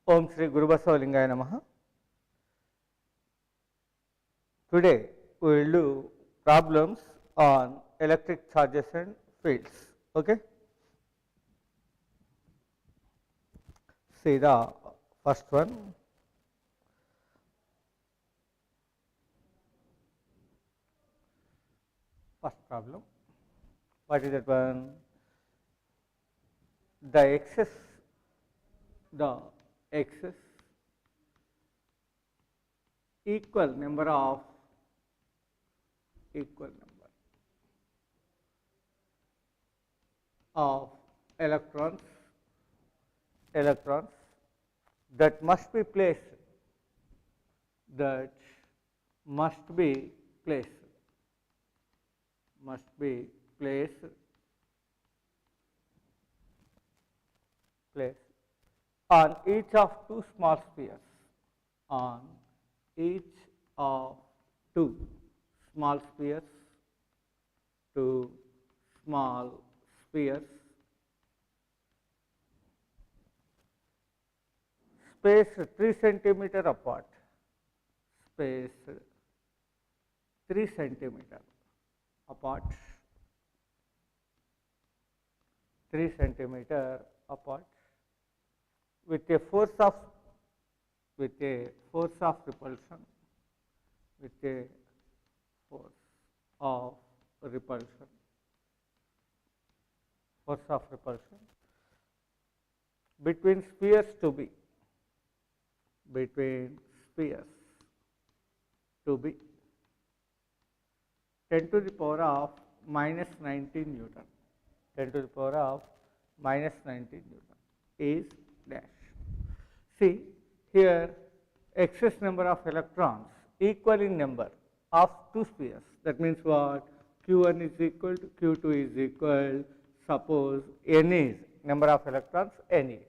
Om Shri Guru Basavalingaya Namaha. Today we will do problems on electric charges and fields. Okay. See the first one. First problem. What is that one? The excess equal number of electrons that must be placed on each of two small spheres, spaced 3 centimeter apart, 3 centimeter apart with a force of repulsion between spheres to be 10 to the power of minus 19 Newton. 10 to the power of minus 19 Newton is dash. See here, excess number of electrons equal in number of two spheres. That means what? Q1 is equal to Q2 is equal. Suppose N is number of electrons N is,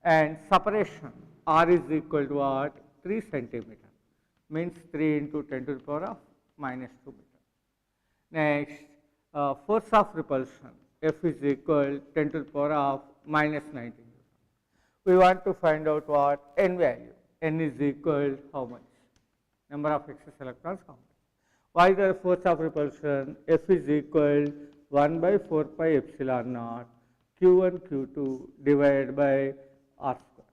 and separation R is equal to what? 3 centimeter, means 3 into 10 to the power of minus 2 meter. Next, force of repulsion F is equal 10 to the power of minus 19. We want to find out what? N value. N is equal how much? Number of excess electrons how much? Why the force of repulsion? F is equal 1 by 4 pi epsilon naught Q1 Q2 divided by R square.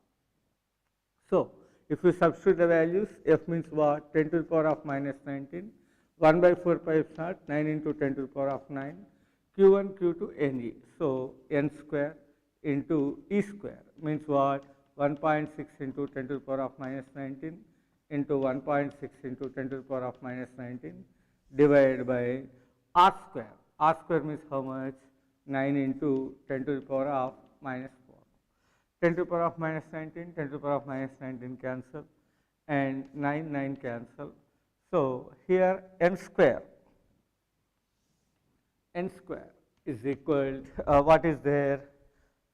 So, if you substitute the values, F means what? 10 to the power of minus 19, 1 by 4 pi epsilon naught, 9 into 10 to the power of 9, Q1 Q2 Ne. So, N square into E square means what? 1.6 into 10 to the power of minus 19 into 1.6 into 10 to the power of minus 19 divided by R square. R square means how much? 9 into 10 to the power of minus 4. 10 to the power of minus 19, 10 to the power of minus 19 cancel, and 9 cancel. So, here N square is equal to, what is there?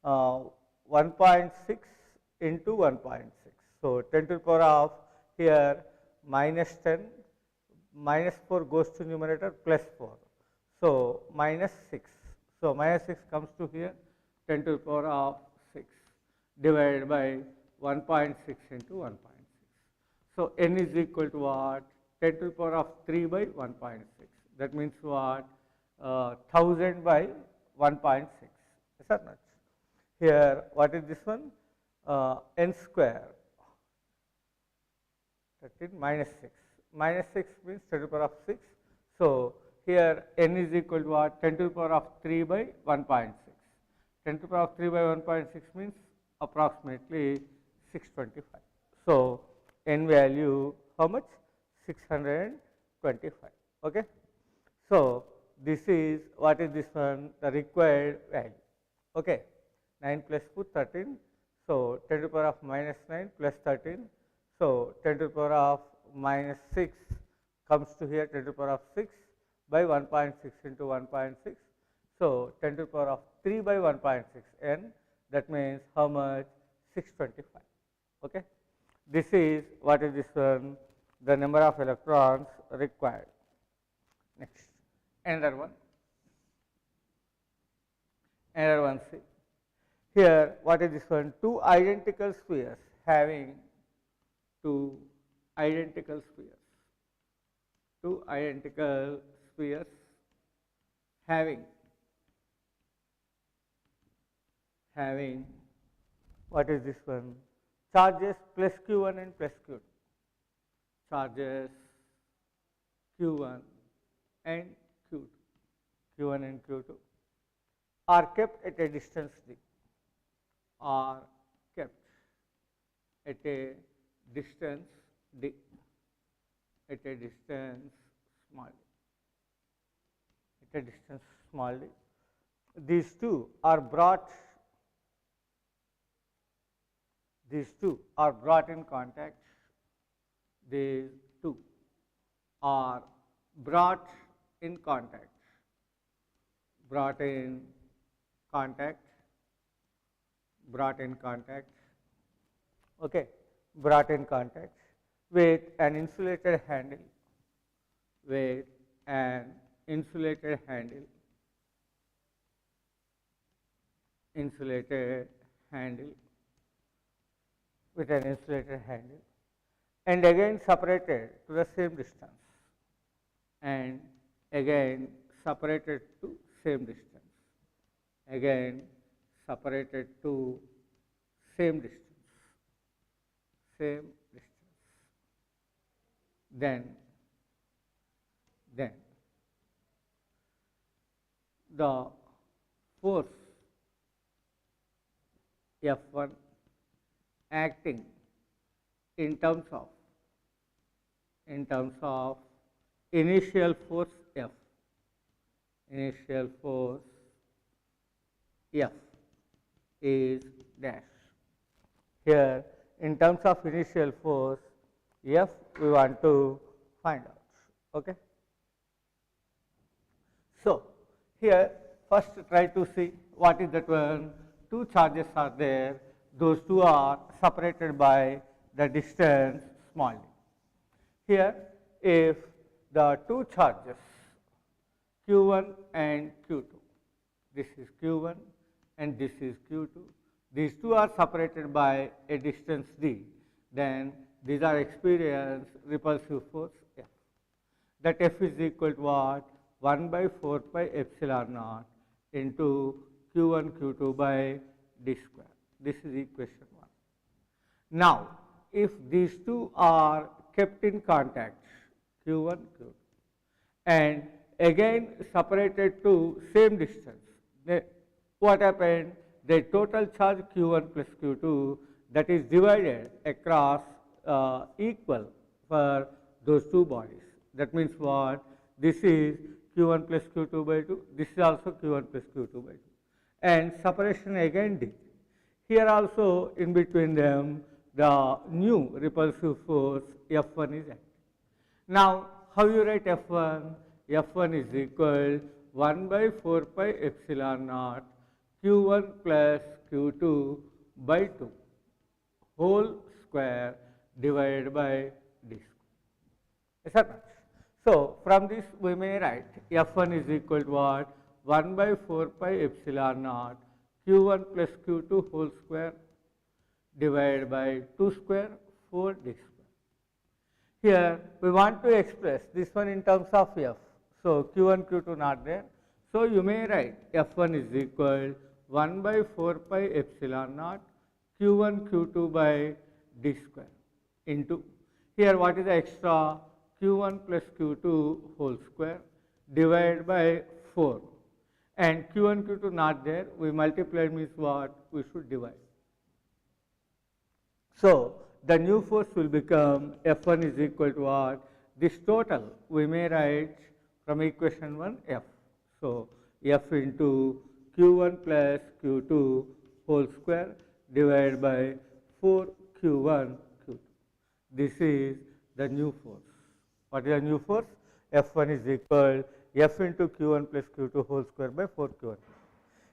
1.6 into 1.6. So, 10 to the power of here minus 10, minus 4 goes to numerator plus 4. So, minus 6. So, minus 6 comes to here 10 to the power of 6 divided by 1.6 into 1.6. So, N is equal to what? 10 to the power of 3 by 1.6. That means what? 1000 by 1.6. Is that much? Here, what is this one? N square, 13 minus 6. Minus 6 means 10 to the power of 6. So, here N is equal to what? 10 to the power of 3 by 1.6. 10 to the power of 3 by 1.6 means approximately 625. So, N value how much? 625. Okay. So, this is what is this one? The required value. Okay. 9 plus 4, 13. So, 10 to the power of minus 9 plus 13. So, 10 to the power of minus 6 comes to here 10 to the power of 6 by 1.6 into 1.6. So, 10 to the power of 3 by 1.6 N, that means how much? 625. Okay. This is what is this one? The number of electrons required. Next, another one. See. Here, what is this one? Two identical spheres having two identical spheres. Two identical spheres having what is this one? Charges plus q1 and plus q2. Charges q1 and q2. q1 and q2 are kept at a distance d. Are kept at a distance d. At a distance small d. At a distance small d. These two are brought in contact. These two are brought in contact. Brought in contact. Okay. Brought in contact with an insulated handle. With an insulated handle. With an insulated handle, and again separated to the same distance, and again separated to same distance, again separated to same distance, then the force F1 acting in terms of initial force F. Initial force F is dash. Here, in terms of initial force F, we want to find out. Okay. So here, first try to see what is that one. Two charges are there. Those two are separated by the distance small d. Here, if the two charges q1 and q2, this is q1 and this is q2, these two are separated by a distance d, then these are experience repulsive force F. That F is equal to what? 1 by 4 pi epsilon naught into q1 q2 by d square. This is equation 1. Now, if these two are kept in contact, q1, q2, and again separated to same distance, what happened? The total charge q1 plus q2 that is divided across equal for those two bodies. That means what? This is q1 plus q2 by 2, this is also q1 plus q2 by 2, and separation again d. Here also in between them the new repulsive force F1 is acting. Now, how you write F1? F1 is equal 1 by 4 pi epsilon naught q1 plus q2 by 2 whole square divided by d square. Yes or not? So, from this we may write F1 is equal to what? 1 by 4 pi epsilon naught q1 plus q2 whole square divided by 2 square 4 d square. Here we want to express this one in terms of F. So, q1 q2 not there. So, you may write F1 is equal 1 by 4 pi epsilon naught q1 q2 by d square into, here what is the extra? q1 plus q2 whole square divided by 4, and q1 q2 not there, we multiply means what? We should divide. So, the new force will become F1 is equal to what? This total we may write from equation 1 F. So, F into q1 plus q2 whole square divided by 4 q1 q2. This is the new force. What is the new force? F1 is equal F into q1 plus q2 whole square by 4 q1.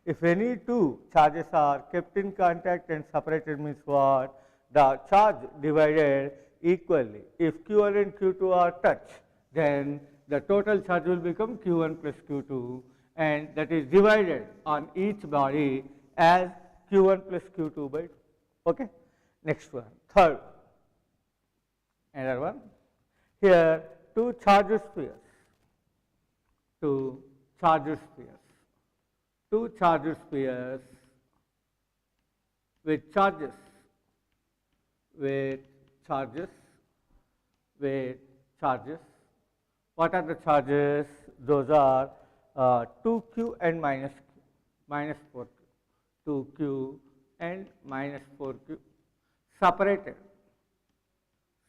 If any two charges are kept in contact and separated means what? The charge divided equally. If q1 and q2 are touched, then the total charge will become q1 plus q2, and that is divided on each body as q1 plus q2 by 2. Okay. Next one, third, another one. Here, two charge spheres, two charge spheres, two charge spheres with charges, with charges, with charges. What are the charges? Those are 2q and minus q, minus 4q, 2q and minus 4q, separated,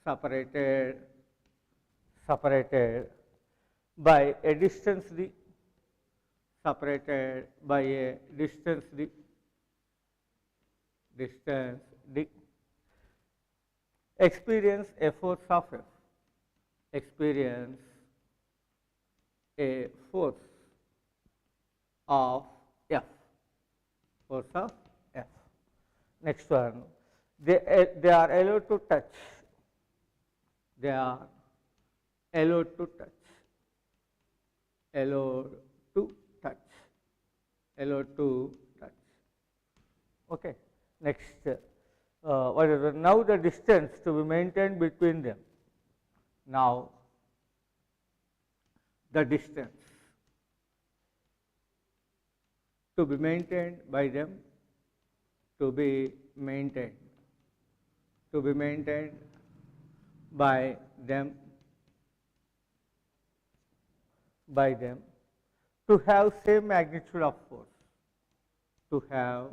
separated, separated by a distance d, separated by a distance d, distance d. Experience a force of F, experience a force of F, force of F. Next one, they are allowed to touch, they are allowed to touch, allowed to touch, allowed to touch. Okay. Next, what is it? Now the distance to be maintained between them. Now the distance to be maintained by them, to be maintained, to be maintained by them, by them, to have same magnitude of force, to have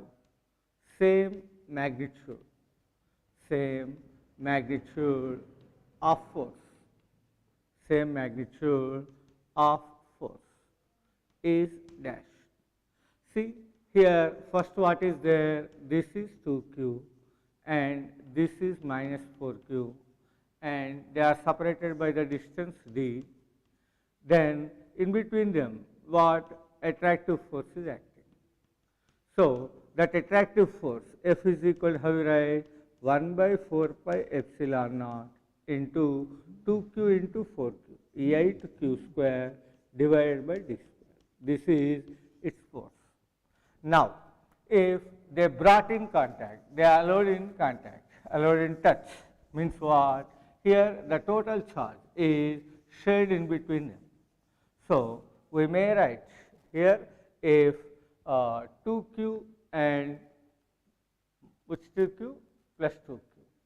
same magnitude of force, same magnitude of force is dash. See here, first what is there? This is 2q and this is minus 4q, and they are separated by the distance d. Then in between them, what attractive force is acting? So that attractive force F is equal to, how you write, 1 by 4 pi epsilon naught into 2q into 4q, 8q square divided by d square. This is its force. Now, if they brought in contact, they are allowed in contact, allowed in touch, means what? Here the total charge is shared in between them. So we may write here, if 2q and which 2q plus 2q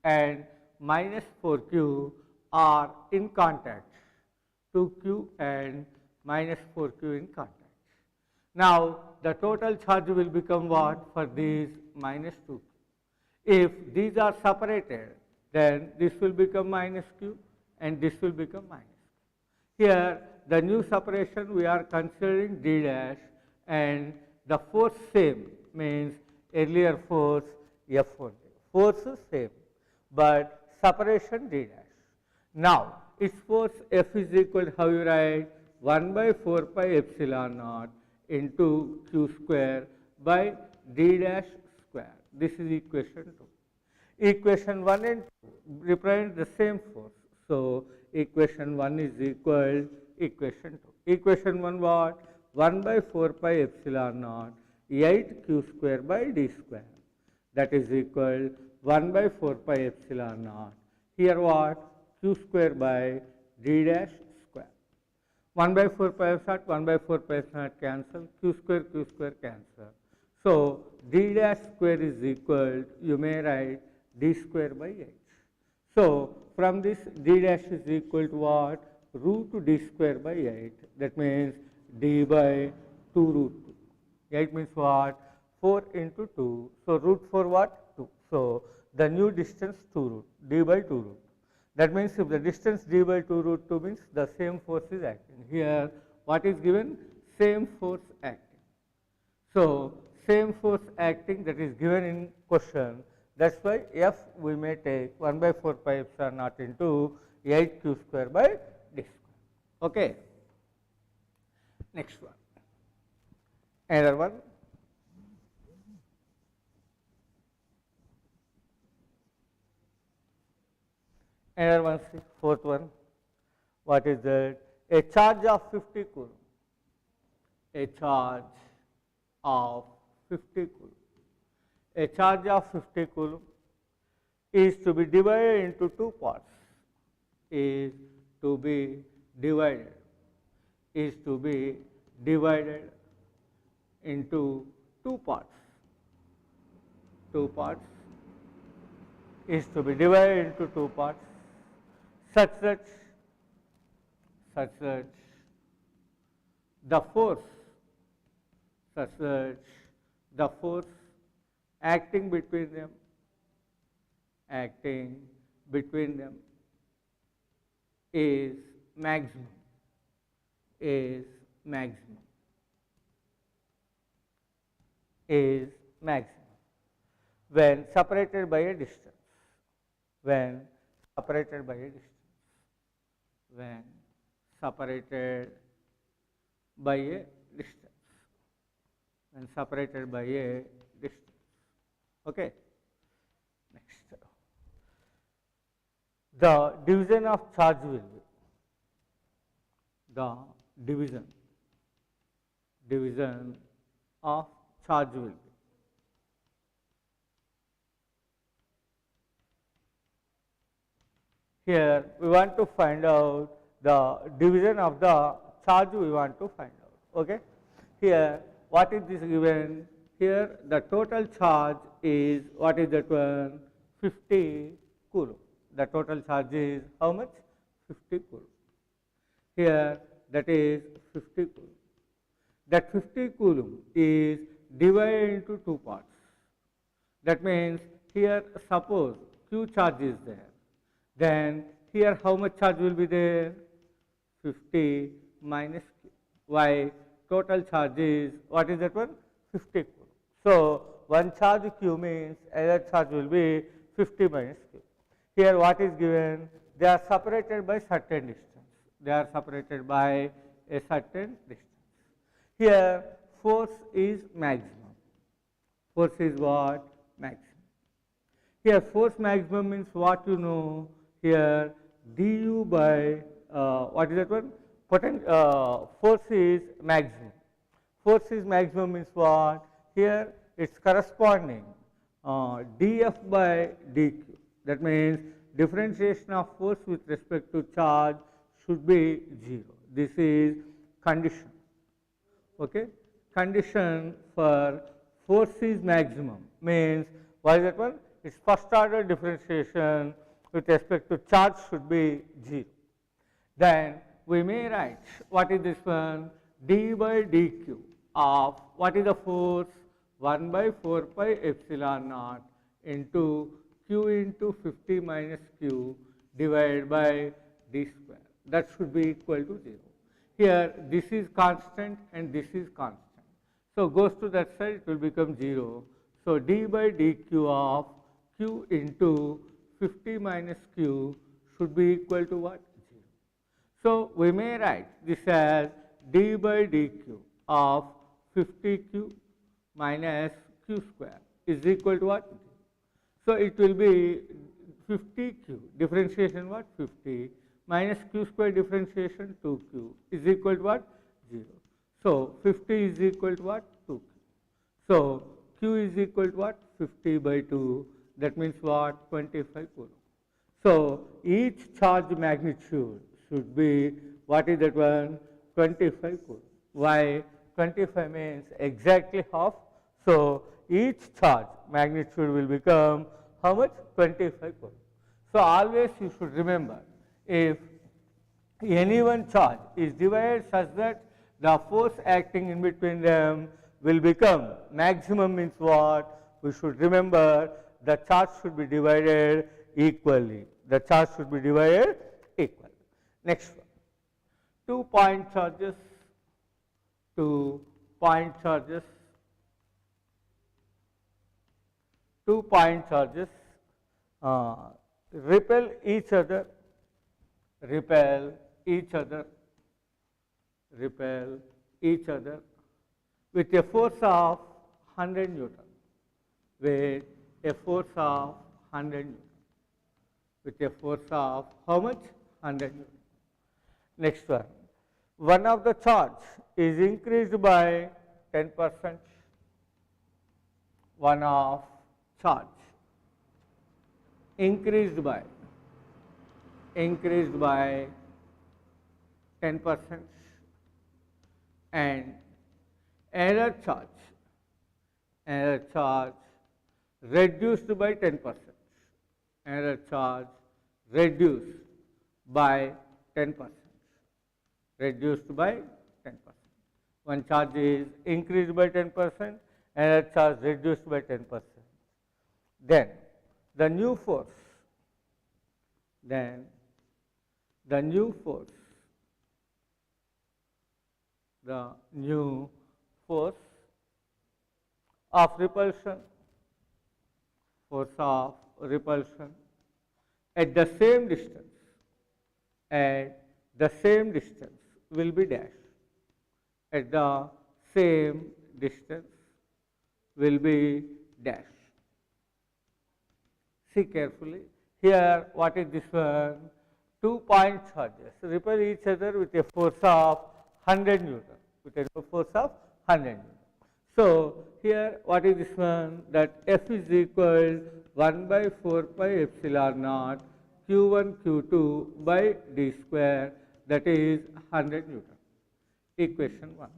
and minus 4q are in contact, 2q and minus 4q in contact. Now the total charge will become what for these? Minus 2q. If these are separated, then this will become minus q and this will become minus q. Here the new separation we are considering d dash, and the force same means earlier force F only. Force is same, but separation d dash. Now its force F is equal to, how you write, 1 by 4 pi epsilon naught into q square by d dash square. This is equation 2. Equation 1 and 2 represent the same force. So equation 1 is equal to equation 2. Equation 1 what? 1 by 4 pi epsilon naught 8q square by d square. That is equal 1 by 4 pi epsilon naught. Here what? Q square by d dash square. 1 by 4 pi epsilon, 1 by 4 pi epsilon cancel, q square cancel. So d dash square is equal, you may write d square by 8. So from this, d dash is equal to what? Root d square by 8. That means d by 2 root 2. 8 means what? 4 into 2. So root 4 what? 2. So the new distance 2 root, d by 2 root. That means if the distance d by 2 root 2 means the same force is acting. Here what is given? Same force acting. So same force acting, that is given in question. That's why F we may take 1 by 4 pi epsilon naught into 8q square by d square. Okay. Next one. Another one. Another one, see, fourth one. What is that? A charge of 50 coulomb. A charge of 50 coulomb. A charge of 50 coulomb is to be divided into two parts, is to be divided, is to be divided into two parts, is to be divided into two parts such that the force acting between them is maximum, is maximum when separated by a distance, when separated by a distance, when separated by a distance, when separated by a distance. Okay. Next, the division of charge will be, the division of charge will be here we want to find out the division of the charge we want to find out. Okay. Here what is this given? Here the total charge is, what is that one? 50 coulomb. The total charge is how much? 50 coulomb. Here that is 50 coulomb. That 50 coulomb is divided into two parts. That means here suppose Q charge is there. Then here how much charge will be there? 50 minus Q. Why? Total charge is, what is that one? 50 coulomb. So one charge Q means other charge will be 50 minus Q. Here what is given? They are separated by certain distance. They are separated by a certain distance. Here force is maximum. Force is what? Maximum. Here force maximum means what you know? Here du by what is that one? Force is maximum. Force is maximum means what? Here it's corresponding dF by dq. That means differentiation of force with respect to charge should be 0. This is condition. Okay. Condition for force is maximum means what is that one? Its first order differentiation with respect to charge should be 0. Then we may write, what is this one? D by dq of, what is the force? 1 by 4 pi epsilon naught into q into 50 minus q divided by d square. That should be equal to 0. Here this is constant and this is constant. So goes to that side, it will become 0. So d by dq of q into 50 minus q should be equal to what? 0. So we may write this as d by dq of 50q minus q square is equal to what? So it will be 50q differentiation what? 50 minus q square differentiation 2q is equal to what? 0. So 50 is equal to what? 2q. So q is equal to what? 50 by 2. That means what? 25 coulomb. So each charge magnitude should be, what is that one? 25 coulomb. Why? 25 means exactly half. So each charge magnitude will become how much? 25 coulomb. So always you should remember, if any one charge is divided such that the force acting in between them will become maximum means what? We should remember the charge should be divided equally. The charge should be divided equally. Next one. 2 point charges. 2 point charges. 2 point charges repel each other, repel each other, repel each other with a force of 100 Newton, with a force of 100 Newton, with a force of how much? 100 Newton. Next one. One of the charge is increased by 10%. One of charge increased by 10% and error charge reduced by 10%, error charge reduced by 10%, reduced by 10%. One charge is increased by 10%, error charge reduced by 10%. Then the new force, the new force of repulsion, at the same distance will be dash. At the same distance will be dash. See carefully. Here, what is this one? 2 point charges repel each other with a force of 100 Newton. So, here what is this one? That F is equal 1 by 4 pi epsilon naught Q1 Q2 by d square, that is 100 Newton. Equation 1.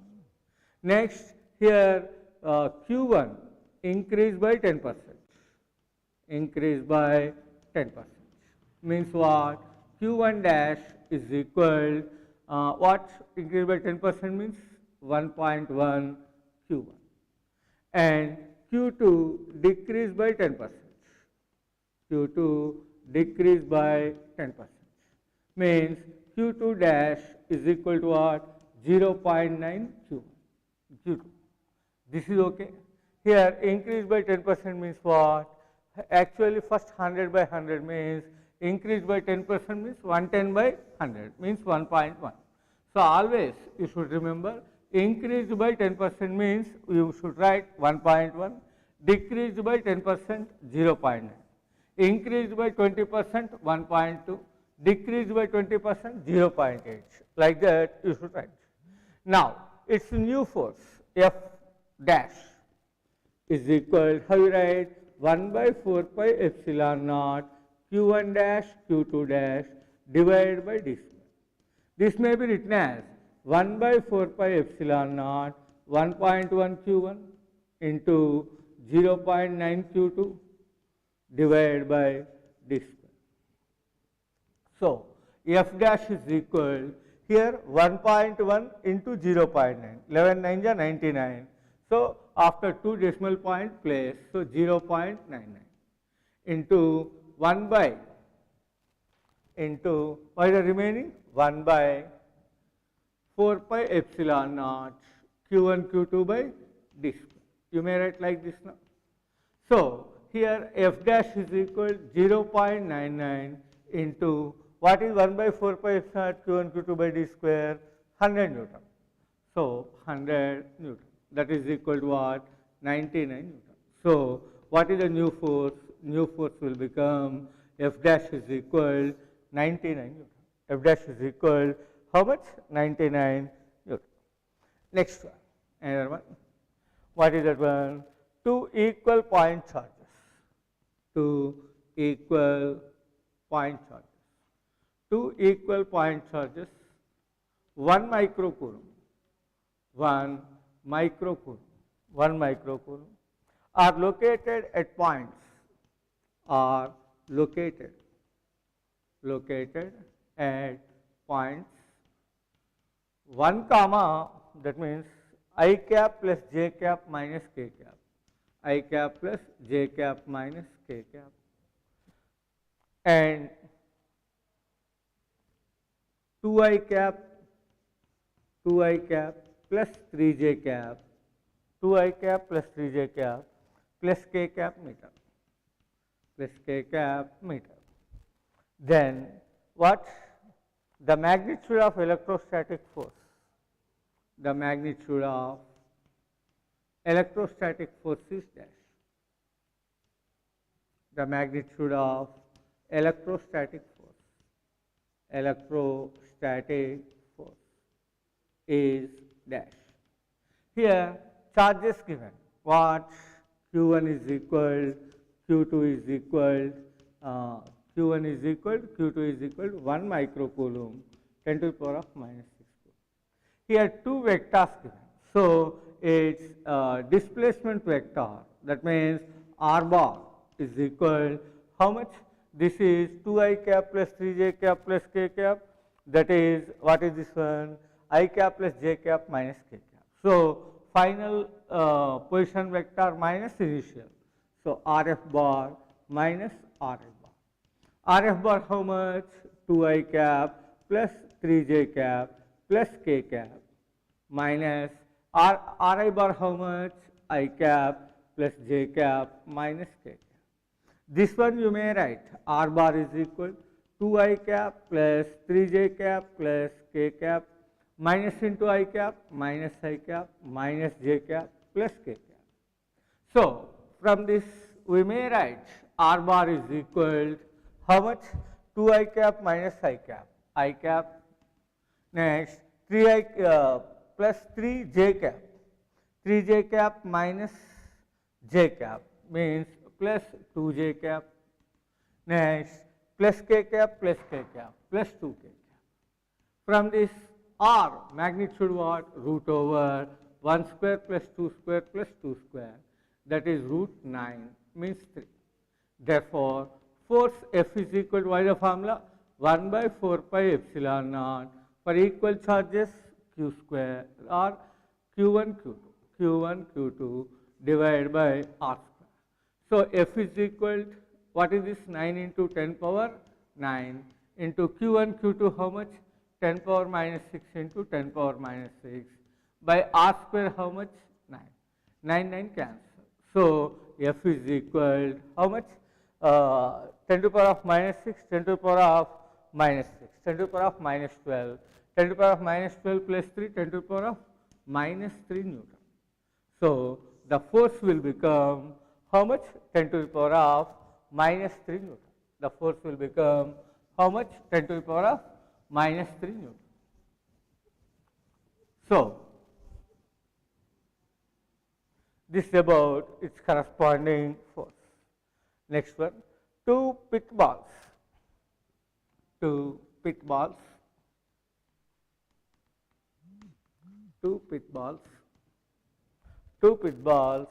Next, here Q1 increased by 10%. Means what? Q1 dash is equal, what increased by 10% means? 1.1 Q1. And Q2 decreased by 10%. Means Q2 dash is equal to what? 0.9 Q2. This is okay. Here increase by 10% means what? Actually first 100 by 100 means increase by 10% means 110 by 100 means 1.1. So always you should remember increased by 10% means you should write 1.1, decreased by 10% 0.9, increased by 20% 1.2, decreased by 20% 0.8. Like that you should write. Now its new force F dash is equal, how you write? 1 by 4 pi epsilon naught Q1 dash Q2 dash divided by d square. This may be written as 1 by 4 pi epsilon naught 1.1 Q1 into 0.9 Q2 divided by d square. So, F dash is equal, here 1.1 into 0.9, 11 9 is 99. So, after 2 decimal point place, so 0.99 into 1 by, into what is the remaining? 1 by 4 pi epsilon naught Q1 Q2 by d square. You may write like this now. So, here F dash is equal 0.99 into what is 1 by 4 pi epsilon naught Q1 Q2 by d square? 100 Newton. So, 100 Newton. That is equal to what? 99 Newton. So, what is the new force? New force will become F dash is equal 99 Newton. F dash is equal how much? 99 Newton. Next one, another one. What is that one? 2 equal point charges. 2 equal point charges. 2 equal point charges, 1 microcoulomb, 1 microcoulomb are located at points, are located at points 1 comma, that means I cap plus j cap minus k cap, I cap plus j cap minus k cap, and 2i cap plus 3j cap, 2i cap plus 3j cap plus k cap meter, Then what? The magnitude of electrostatic force. The magnitude of electrostatic force is dash. The magnitude of electrostatic force. Electrostatic force is dash. Here charges given. What? Q1 is equal, Q2 is equal, Q1 is equal to Q2 is equal to 1 microcoulomb 10 to the power of minus 6 coulomb. Here two vectors given. So its displacement vector, that means r bar is equal how much? This is 2I cap plus 3j cap plus k cap, that is what is this one? I cap plus j cap minus k cap. So final position vector minus initial. So RF bar minus RF bar. RF bar how much? 2I cap plus 3j cap plus k cap minus Ri bar how much? I cap plus j cap minus k cap. This one you may write R bar is equal to 2I cap plus 3j cap plus k cap minus into I cap minus I cap minus j cap plus k cap. So from this we may write R bar is equal to how much? 2I cap minus I cap. Next 3I plus 3j cap. 3j cap minus j cap means plus 2j cap. Next plus k cap plus 2k cap. From this R magnitude what? Root over 1 square plus 2 square plus 2 square, that is root 9 means 3. Therefore force F is equal to what is the formula? 1 by 4 pi epsilon naught for equal charges Q square or Q1 Q2 divided by R square. So F is equal to what is this? 9 into 10 power 9 into Q1 Q2 how much? 10 power minus 6 into 10 power minus 6 by R square how much? 9. 9 cancel. So F is equal to how much? 10 to the power of minus 6, 10 to the power of minus 6, 10 to the power of minus 12, 10 to the power of minus 12 plus 3, 10 to the power of minus 3 Newton. So the force will become how much? 10 to the power of minus 3 Newton. The force will become how much? 10 to the power of minus 3 Newton. So this is about its corresponding force. Next one, two pit balls. Two pit balls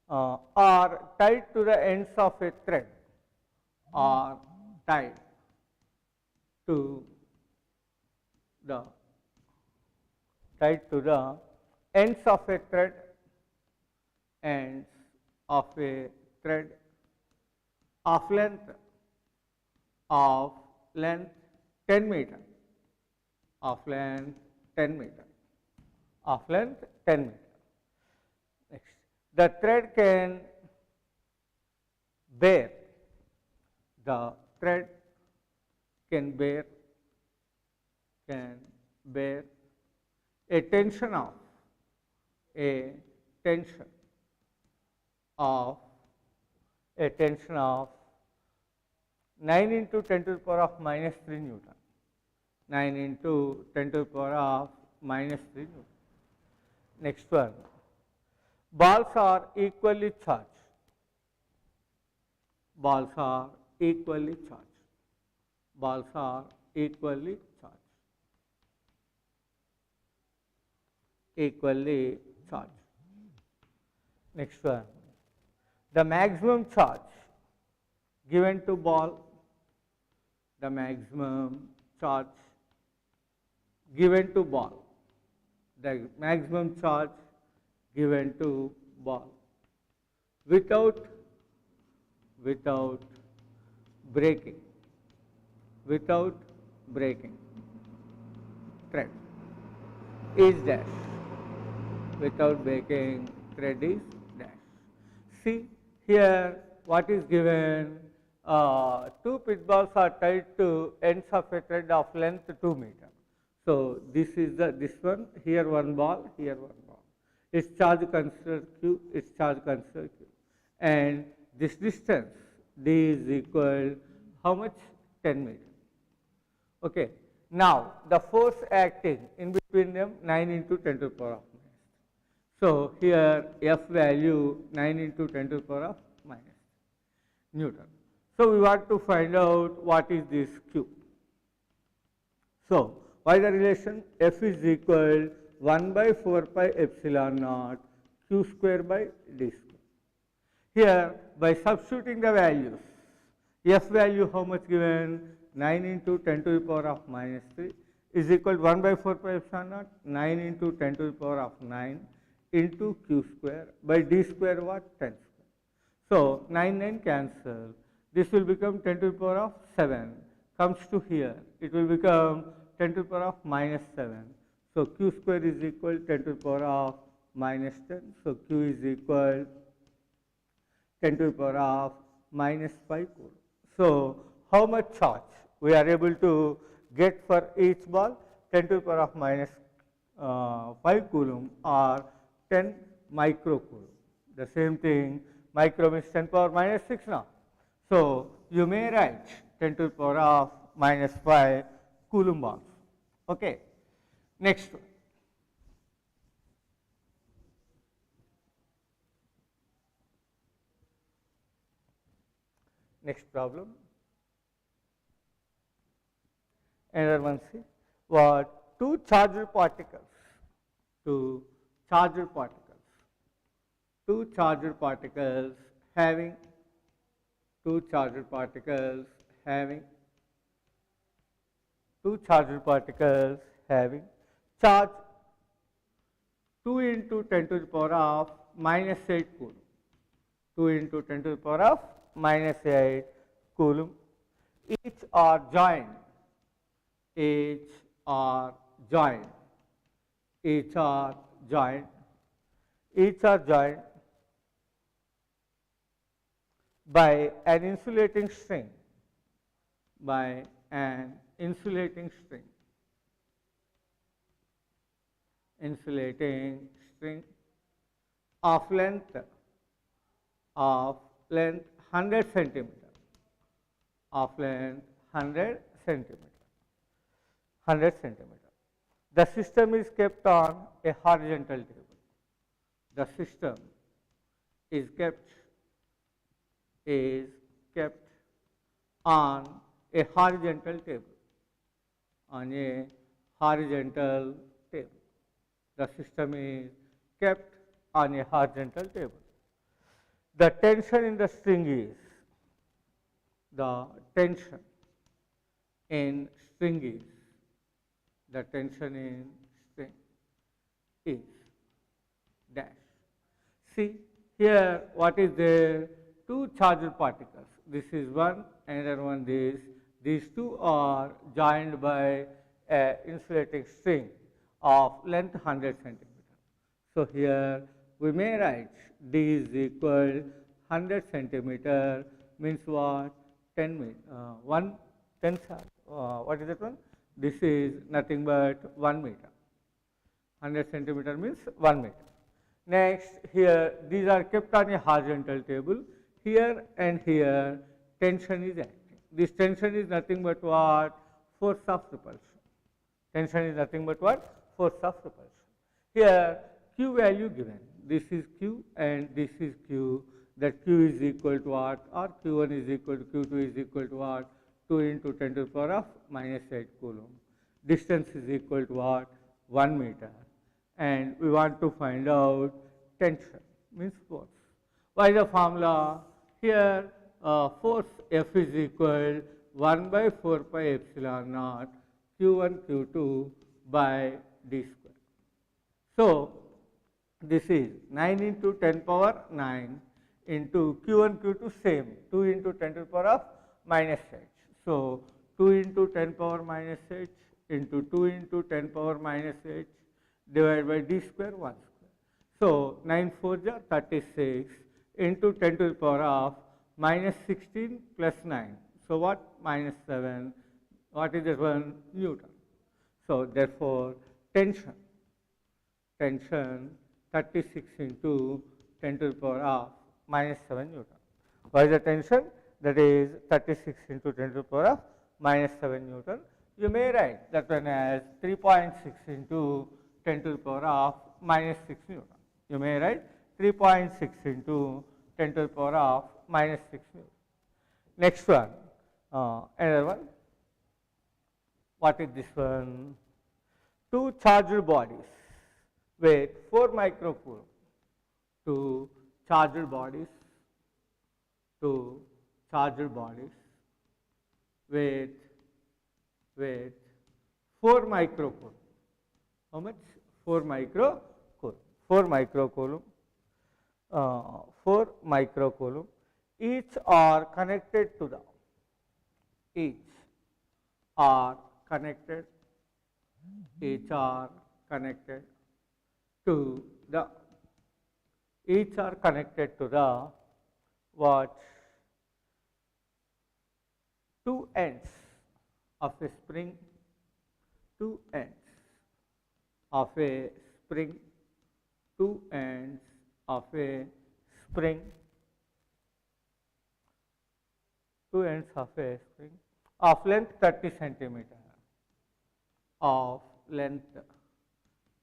are tied to the ends of a thread, are tied to the ends of a thread, of length 10 meter, Next, the thread can bear a tension of 9 into 10 to the power of minus 3 Newton. 9 into 10 to the power of minus 3 Newton. Next one, balls are equally charged. Next one, the maximum charge given to ball, without breaking thread is dash. See here what is given? Two pit balls are tied to ends of a thread of length 2 meter. So this is this one, here one ball, its charge considered Q, and this distance D is equal how much? 10 meter. Okay. Now the force acting in between them 9 into 10 to the power of minus 3. So here F value 9 into 10 to the power of minus Newton. So we want to find out what is this Q. So what is the relation? F is equal 1 by 4 pi epsilon naught Q square by D square. Here, by substituting the values, F value how much given? 9 into 10 to the power of minus 3 is equal to 1 by 4 pi epsilon naught, 9 into 10 to the power of 9 into Q square by D square what? 10 square. So 9 cancel. This will become 10 to the power of 7. Comes to here, it will become 10 to the power of minus 7. So Q square is equal to 10 to the power of minus 10. So Q is equal 10 to the power of minus 5 coulomb. So how much charge we are able to get for each ball? 10 to the power of minus 5 coulomb or 10 microcoulomb. The same thing, micro means 10 power minus 6 now. So you may write 10 to the power of minus 5 coulomb balls. Okay. Next one. Next problem. Another one, see what two charged particles having charge 2 into 10 to the power of minus 8 coulomb. 2 into 10 to the power of minus 8 coulomb. Each are joined by an insulating string of length 100 centimeter, The system is kept on a horizontal table. On a horizontal table. The system is kept on a horizontal table. The tension in the string is dash. See here what is there? Two charged particles. This is one, another one this. These two are joined by an insulating string of length 100 centimeter. So here we may write D is equal 100 centimeter means what? 10 meter. 10 what is that one? This is nothing but 1 meter. 100 centimeter means 1 meter. Next, here these are kept on a horizontal table. Here and here tension is acting. This tension is nothing but what? Force of repulsion. Here Q value given. This is Q and this is Q. That Q is equal to what? Or Q1 is equal to Q2 is equal to what? 2 into 10 to the power of minus 8 coulomb. Distance is equal to what? 1 meter. And we want to find out tension, means force. What is the formula? Here force F is equal 1 by 4 pi epsilon naught Q1 Q2 by D square. So this is 9 into 10 power 9 into Q1 Q2 same 2 into 10 to the power of minus h. So 2 into 10 power minus h into 2 into 10 power minus h divided by D square 1 square. So 9 4 ja 36 into 10 to the power of minus 16 plus 9. So what? Minus 7. What is that one? Newton. So therefore tension 36 into 10 to the power of minus 7 Newton. What is the tension? That is 36 into 10 to the power of minus 7 Newton. You may write that one as 3.6 into 10 to the power of minus 6 Newton. You may write 3.6 into 10 to the power of minus 6 Newton. Next one, another one. What is this one? Two charged bodies with 4 microcoulomb. Two charged bodies, two charged bodies with 4 microcoulomb. How much? 4 microcoulomb. 4 microcoulomb. 4 microcoulomb. Each are connected to the. Each are connected. Each are connected to the. Each are connected to the what? Two ends of a spring. Two ends of a spring. Two ends of a spring. Two ends of a spring of length 30 centimeter. Of length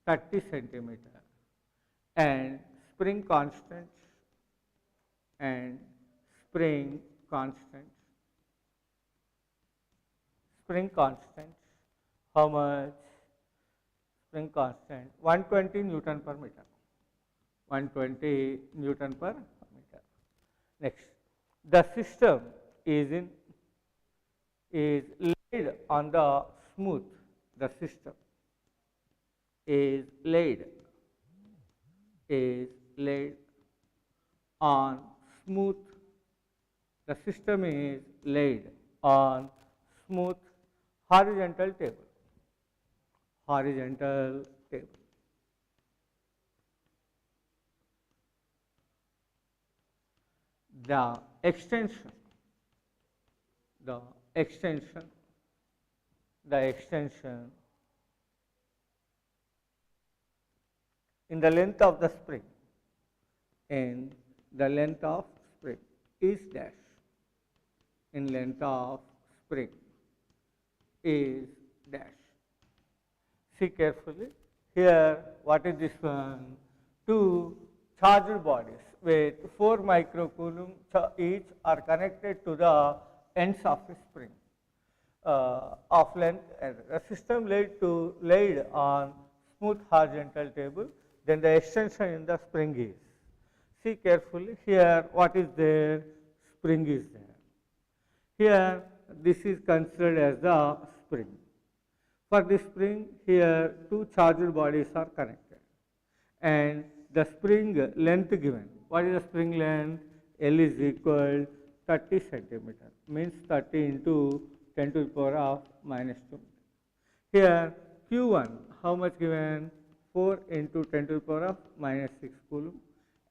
30 centimeter and spring constant and spring constant. Spring constant, how much? Spring constant 120 Newton per meter. 120 Newton per meter. Next, the system is laid on the smooth. The system is laid on smooth. The system is laid on smooth horizontal table. Horizontal table. The extension in the length of the spring, in the length of spring is dash. In length of spring is dash. See carefully. Here, what is this one? Two charged bodies with 4 microcoulomb each are connected to the ends of a spring of length. A system laid on smooth horizontal table. Then the extension in the spring is. See carefully. Here, what is there? Spring is there. Here, this is considered as the spring. For this spring, here two charged bodies are connected, and the spring length given. What is the spring length? L is equal 30 centimeter, means 30 into 10 to the power of minus 2. Here, Q1, how much given? 4 into 10 to the power of minus 6 coulomb,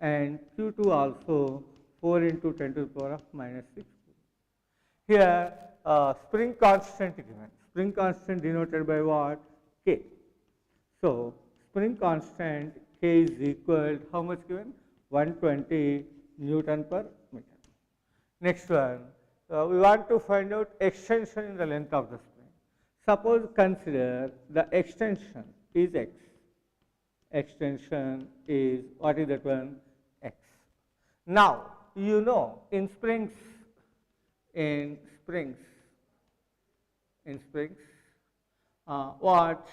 and Q2 also 4 into 10 to the power of minus 6 coulomb. Here, spring constant given. Spring constant denoted by what? K. So, spring constant K is equal, how much given? 120 Newton per meter. Next one, we want to find out extension in the length of the spring. Suppose consider the extension is X. Extension is, what is that one? X. Now, you know, in springs, what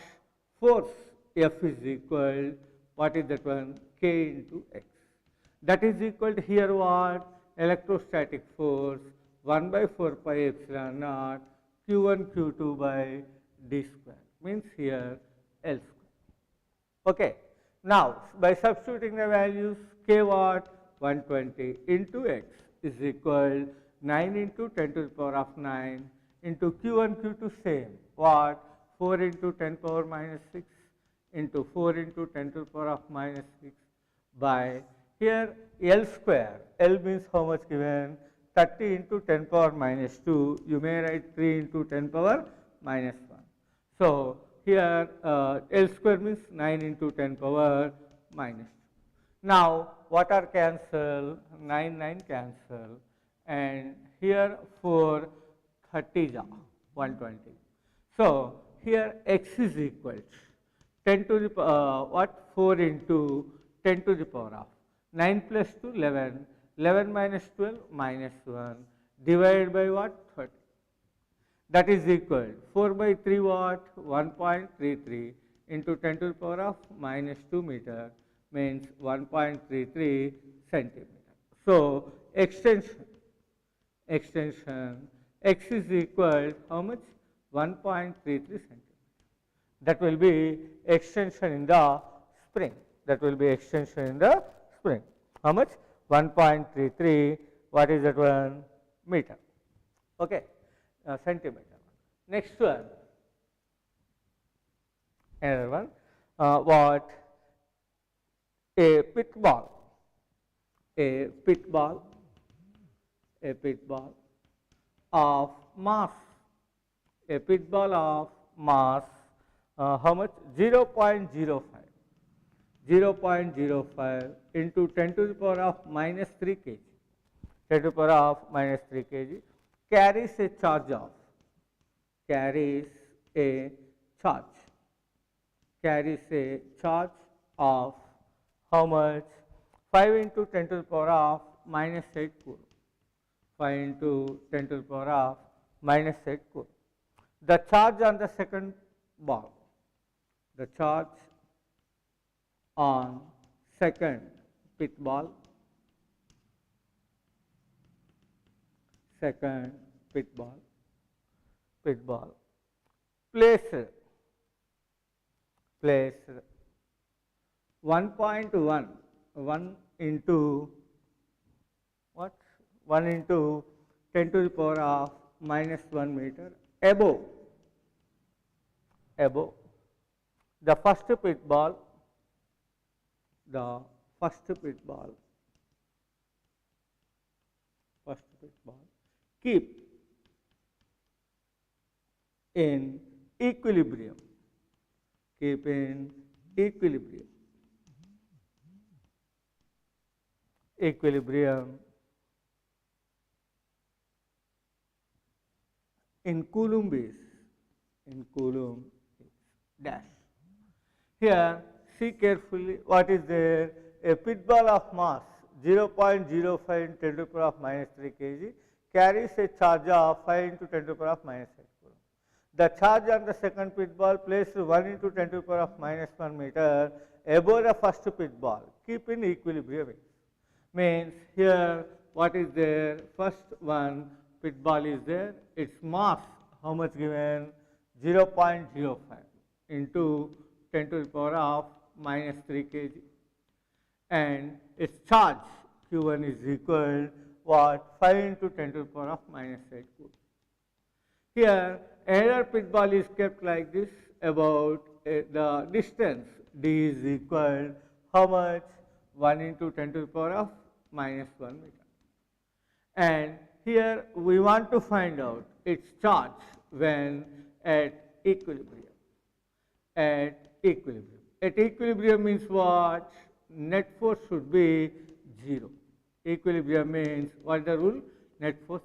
force F is equal, what is that one? K into X. That is equal to here what? Electrostatic force 1 by 4 pi epsilon naught Q1 Q2 by D square, means here L square. Okay. Now, by substituting the values, K what? 120 into X is equal 9 into 10 to the power of 9 into Q1 Q2 same, what? 4 into 10 power minus 6 into 4 into 10 to the power of minus 6 by here L square. L means how much given? 30 into 10 power minus 2. You may write 3 into 10 power minus 1. So, here L square means 9 into 10 power minus 2. Now, what are cancel? 9 cancel, and here 4 30 is 120. So, here X is equal to 10 to the what? 4 into 10 to the power of 9 plus 2 11, 11 minus 12 minus 1 divided by what? 30. That is equal 4 by 3 what? 1.33 into 10 to the power of minus 2 meter means 1.33 centimeter. So extension x is equal how much? 1.33 centimeter. That will be extension in the spring. That will be extension in the spring. How much? 1.33. What is that one? Meter. Okay, centimeter. Next one, another one. What? A pit ball. A pit ball of mass. A pit ball of mass. How much? 0.05. 0.05 into 10 to the power of minus 3 kg. 10 to the power of minus 3 kg carries a charge of how much? 5 into 10 to the power of minus 8 coulomb. 5 into 10 to the power of minus 8 coulomb. The charge on the second ball. The charge on second pit ball placed 1.1 1 into what? 1 into 10 to the power of minus 1 meter above the first pit ball. Keep in equilibrium. In coulomb is dash. Here see carefully what is there. A pit ball of mass 0.05 into 10 to the power of minus 3 kg carries a charge of 5 into 10 to the power of minus 8 coulomb. The charge on the second pit ball placed 1 into 10 to the power of minus 1 meter above the first pit ball. Keep in equilibrium. Means here what is there? First one pit ball is there. Its mass how much given? 0.05 into 10 to the power of minus 3 kg. And its charge Q1 is equal what? 5 into 10 to the power of minus 8 coulomb. Here another pit ball is kept like this about the distance d is equal how much? 1 into 10 to the power of minus 1 meter. And here we want to find out its charge when at equilibrium. At equilibrium means what? Net force should be 0. Equilibrium means what is the rule? Net force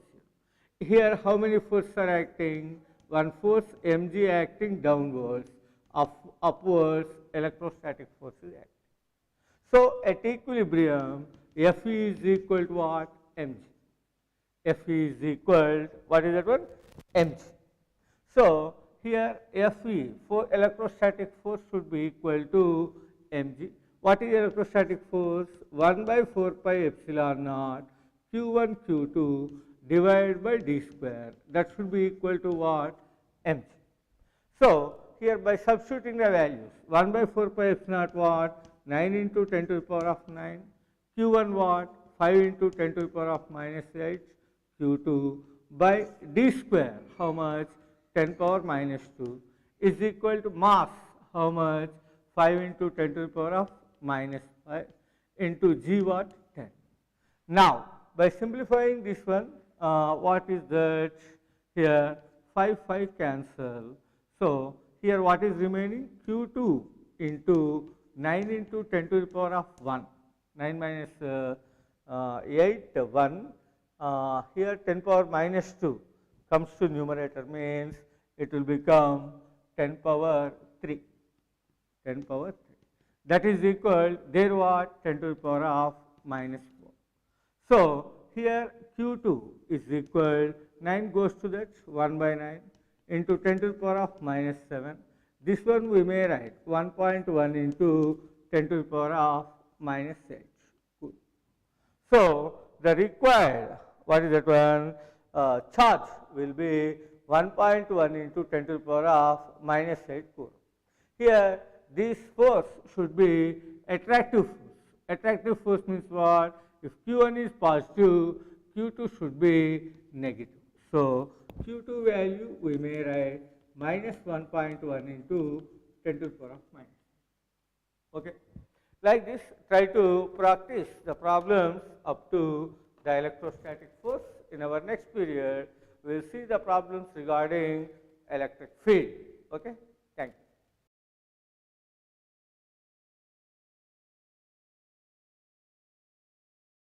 0. Here how many forces are acting? One force mg acting downwards, upwards electrostatic force is acting. So at equilibrium Fe is equal to what? Mg. Fe is equal, what is that one? Mg. So here Fe for electrostatic force should be equal to mg. What is electrostatic force? 1 by 4 pi epsilon naught q1 q2 divided by d square. That should be equal to what? Mg. So here by substituting the values, 1 by 4 pi epsilon naught what? 9 into 10 to the power of 9. Q1 what? 5 into 10 to the power of minus 8. Q2 by d square, how much? 10 power minus 2 is equal to mass, how much? 5 into 10 to the power of minus 5 into g what? 10. Now, by simplifying this one, what is that? Here 5 cancel. So, here what is remaining? Q2 into 9 into 10 to the power of 1. 9 minus 8, 1. Here 10 power minus 2 comes to numerator, means it will become 10 power 3. 10 power 3. That is equal, there what? 10 to the power of minus 4. So here Q2 is equal, 9 goes to that 1 by 9 into 10 to the power of minus 7. This one we may write 1.1 into 10 to the power of minus 8. So, the required, what is that one, charge will be 1.1 into 10 to the power of minus 8 coulomb. Here, this force should be attractive force. Attractive force means what? If Q1 is positive, Q2 should be negative. So, Q2 value we may write minus 1.1 into 10 to the power of minus. Okay. Like this, try to practice the problems up to the electrostatic force. In our next period, we will see the problems regarding electric field. Okay. Thank you.